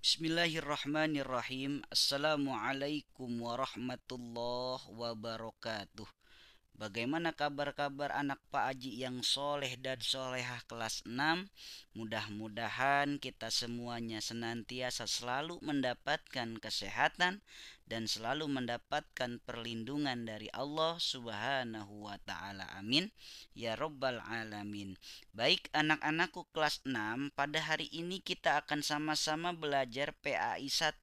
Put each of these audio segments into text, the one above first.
Bismillahirrahmanirrahim. Assalamualaikum warahmatullahi wabarakatuh. Bagaimana kabar-kabar anak Pak Aji yang soleh dan solehah kelas 6? Mudah-mudahan kita semuanya senantiasa selalu mendapatkan kesehatan dan selalu mendapatkan perlindungan dari Allah Subhanahu wa taala. Amin ya robbal alamin. Baik anak-anakku kelas 6, pada hari ini kita akan sama-sama belajar PAI 1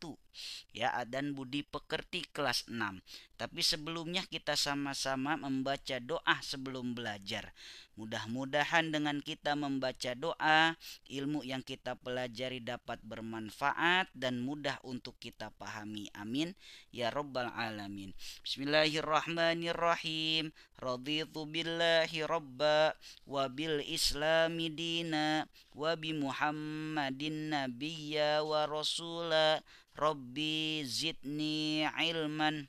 ya, dan budi pekerti kelas 6. Tapi sebelumnya kita sama-sama membaca doa sebelum belajar. Mudah-mudahan dengan kita membaca doa, ilmu yang kita pelajari dapat bermanfaat dan mudah untuk kita pahami. Amin ya robbal alamin. Bismillahirrahmanirrahim. Raditu billahi robba wa bil islami dina wa bi muhammadin nabiyya wa rasula. Rabbi zidni ilman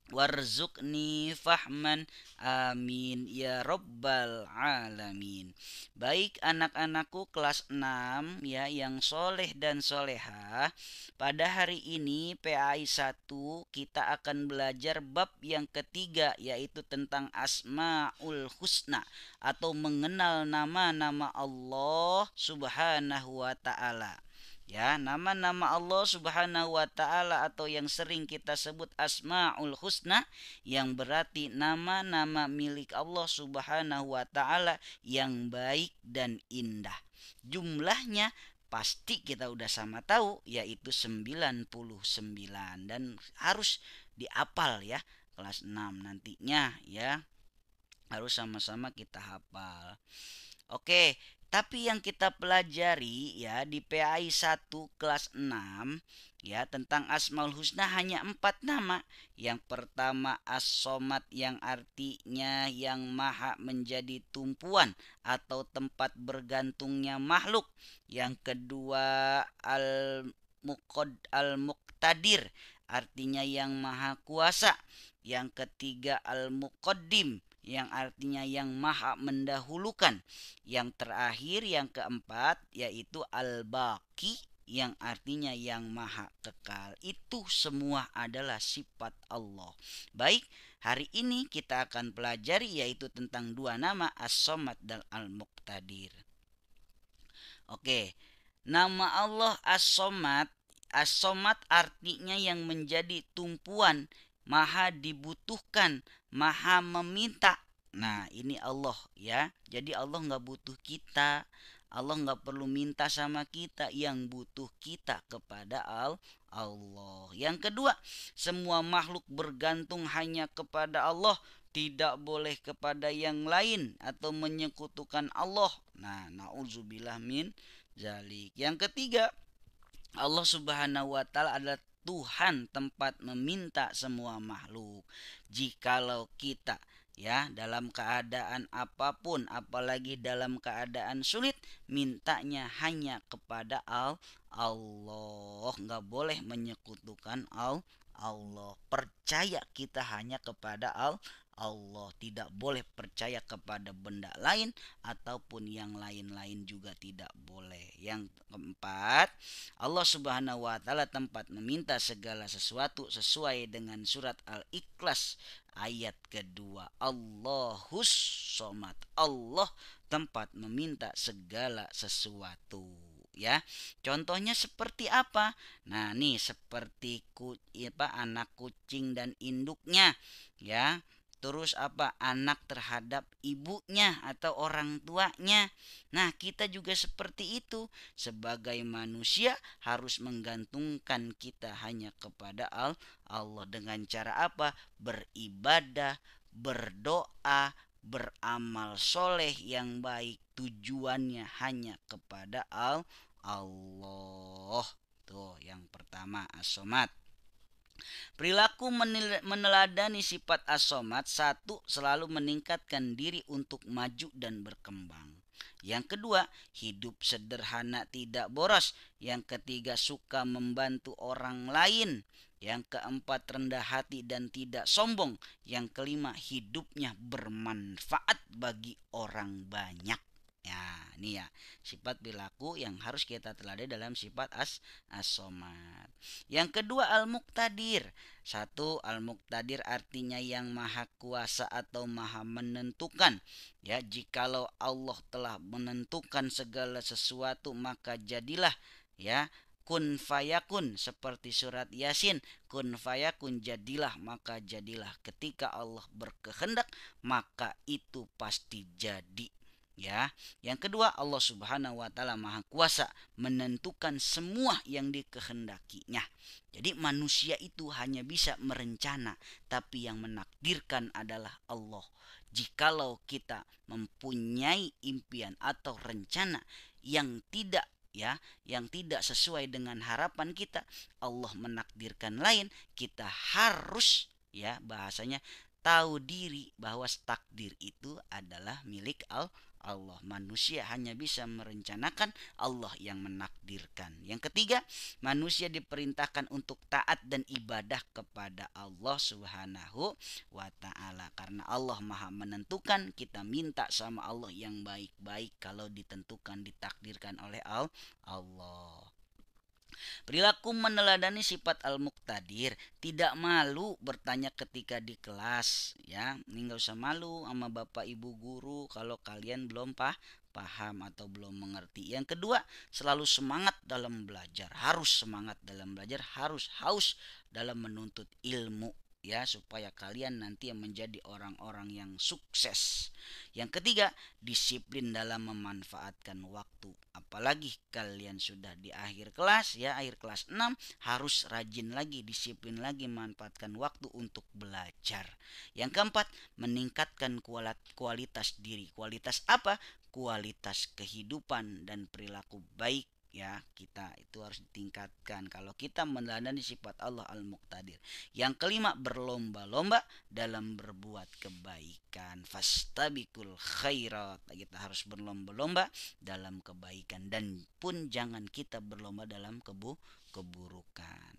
warzuqni fahman, amin ya robbal alamin. Baik anak-anakku kelas 6 ya yang soleh dan soleha, pada hari ini PAI 1 kita akan belajar bab yang ketiga, yaitu tentang Asmaul Husna atau mengenal nama-nama Allah Subhanahu wa taala. Ya, nama-nama Allah Subhanahu wa taala atau yang sering kita sebut Asmaul Husna, yang berarti nama-nama milik Allah Subhanahu wa taala yang baik dan indah. Jumlahnya pasti kita udah sama tahu, yaitu 99 dan harus diapal ya. Kelas 6 nantinya ya harus sama-sama kita hafal. Oke, tapi yang kita pelajari ya di PAI 1 kelas 6 ya tentang Asmaul Husna hanya 4 nama. Yang pertama As-Somad yang artinya yang maha menjadi tumpuan atau tempat bergantungnya makhluk. Yang kedua Al-Muqtadir artinya yang maha kuasa. Yang ketiga Al-Muqaddim yang artinya yang maha mendahulukan. Yang terakhir yang keempat yaitu Al-Baqi yang artinya yang maha kekal. Itu semua adalah sifat Allah. Baik, hari ini kita akan pelajari yaitu tentang dua nama As-Somad dan Al-Muqtadir. Oke, nama Allah As-Somad. As-Somad artinya yang menjadi tumpuan, maha dibutuhkan, maha meminta. Nah, ini Allah ya. Jadi Allah nggak butuh kita. Allah nggak perlu minta sama kita. Yang butuh kita kepada Allah. Yang kedua, semua makhluk bergantung hanya kepada Allah. Tidak boleh kepada yang lain atau menyekutukan Allah. Nah, nauzubillah min zalik. Yang ketiga, Allah Subhanahu wa taala adalah Tuhan tempat meminta semua makhluk. Jikalau kita ya dalam keadaan apapun, apalagi dalam keadaan sulit, mintanya hanya kepada Allah. Nggak boleh menyekutukan Allah. Percaya kita hanya kepada Allah, tidak boleh percaya kepada benda lain ataupun yang lain-lain juga tidak boleh. Yang keempat, Allah Subhanahu wa taala tempat meminta segala sesuatu sesuai dengan surat Al-Ikhlas ayat kedua. Allahus Somad. Allah tempat meminta segala sesuatu ya. Contohnya seperti apa? Nah, nih seperti anak kucing dan induknya ya. Terus apa? Anak terhadap ibunya atau orang tuanya. Nah, kita juga seperti itu. Sebagai manusia harus menggantungkan kita hanya kepada Allah dengan cara apa? Beribadah, berdoa, beramal soleh yang baik. Tujuannya hanya kepada Allah. Tuh, yang pertama As-Somad. Perilaku meneladani sifat as-somad. Satu, selalu meningkatkan diri untuk maju dan berkembang. Yang kedua, hidup sederhana tidak boros. Yang ketiga, suka membantu orang lain. Yang keempat, rendah hati dan tidak sombong. Yang kelima, hidupnya bermanfaat bagi orang banyak. Ya, ini ya sifat perilaku yang harus kita teladani dalam sifat as-somat. Yang kedua al-muqtadir. Satu, al-muqtadir artinya yang maha kuasa atau maha menentukan. Ya, jikalau Allah telah menentukan segala sesuatu maka jadilah, ya, kun fayakun, seperti surat Yasin, kun fayakun, jadilah maka jadilah. Ketika Allah berkehendak maka itu pasti jadi. Ya, yang kedua, Allah Subhanahu wa taala Maha Kuasa menentukan semua yang dikehendakinya. Jadi manusia itu hanya bisa merencana, tapi yang menakdirkan adalah Allah. Jikalau kita mempunyai impian atau rencana yang tidak, ya, yang tidak sesuai dengan harapan kita, Allah menakdirkan lain, kita harus, ya, bahasanya tahu diri bahwa takdir itu adalah milik Allah. Manusia hanya bisa merencanakan, Allah yang menakdirkan. Yang ketiga, manusia diperintahkan untuk taat dan ibadah kepada Allah Subhanahu wa taala. Karena Allah Maha menentukan, kita minta sama Allah yang baik-baik kalau ditentukan ditakdirkan oleh Allah. Perilaku meneladani sifat al-muqtadir, tidak malu bertanya ketika di kelas, ya. Ini nggak usah malu sama bapak ibu guru kalau kalian belum paham atau belum mengerti. Yang kedua, selalu semangat dalam belajar, harus semangat dalam belajar, harus haus dalam menuntut ilmu, ya, supaya kalian nanti menjadi orang-orang yang sukses. Yang ketiga, disiplin dalam memanfaatkan waktu. Apalagi kalian sudah di akhir kelas, ya, akhir kelas 6, harus rajin lagi, disiplin lagi memanfaatkan waktu untuk belajar. Yang keempat, meningkatkan kualitas diri. Kualitas apa? Kualitas kehidupan dan perilaku baik, ya, kita itu harus ditingkatkan kalau kita meneladani sifat Allah al-muqtadir. Yang kelima, berlomba-lomba dalam berbuat kebaikan. Fastabikul khairat, kita harus berlomba-lomba dalam kebaikan, dan pun jangan kita berlomba dalam keburukan.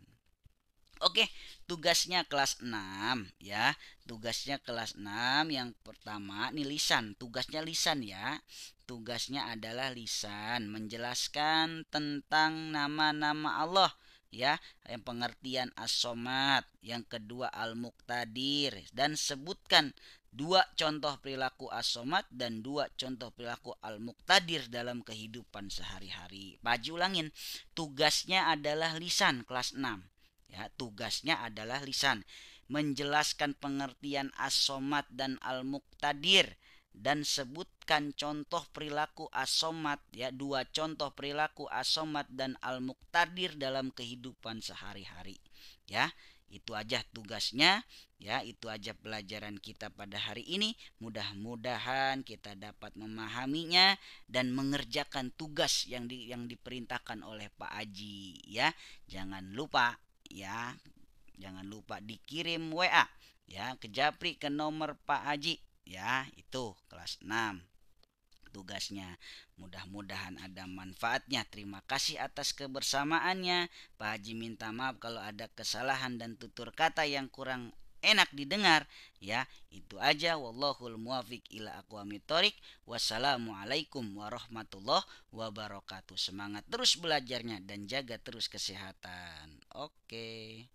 Oke, tugasnya kelas 6, ya. Tugasnya kelas 6 yang pertama nih lisan. Tugasnya lisan, ya. Tugasnya adalah lisan, menjelaskan tentang nama-nama Allah, ya. Yang pengertian as-somad, yang kedua al-muqtadir, dan sebutkan dua contoh perilaku as-somad dan dua contoh perilaku al-muqtadir dalam kehidupan sehari-hari. Baju ulangin. Tugasnya adalah lisan kelas 6. Ya, tugasnya adalah lisan, menjelaskan pengertian as-somad dan al-muqtadir, dan sebutkan contoh perilaku as-somad, ya, dua contoh perilaku as-somad dan al-muqtadir dalam kehidupan sehari-hari. Ya, itu aja tugasnya, ya, itu aja pelajaran kita pada hari ini. Mudah-mudahan kita dapat memahaminya dan mengerjakan tugas yang diperintahkan oleh Pak Aji, ya. Jangan lupa, ya, jangan lupa dikirim WA, ya, ke Japri ke nomor Pak Haji, ya. Itu kelas 6 tugasnya. Mudah-mudahan ada manfaatnya. Terima kasih atas kebersamaannya. Pak Haji minta maaf kalau ada kesalahan dan tutur kata yang kurang enak didengar, ya. Itu aja, wallahul muwafiq ila aqwamit thoriq. Wassalamualaikum warahmatullahi wabarakatuh. Semangat terus belajarnya dan jaga terus kesehatan. Oke.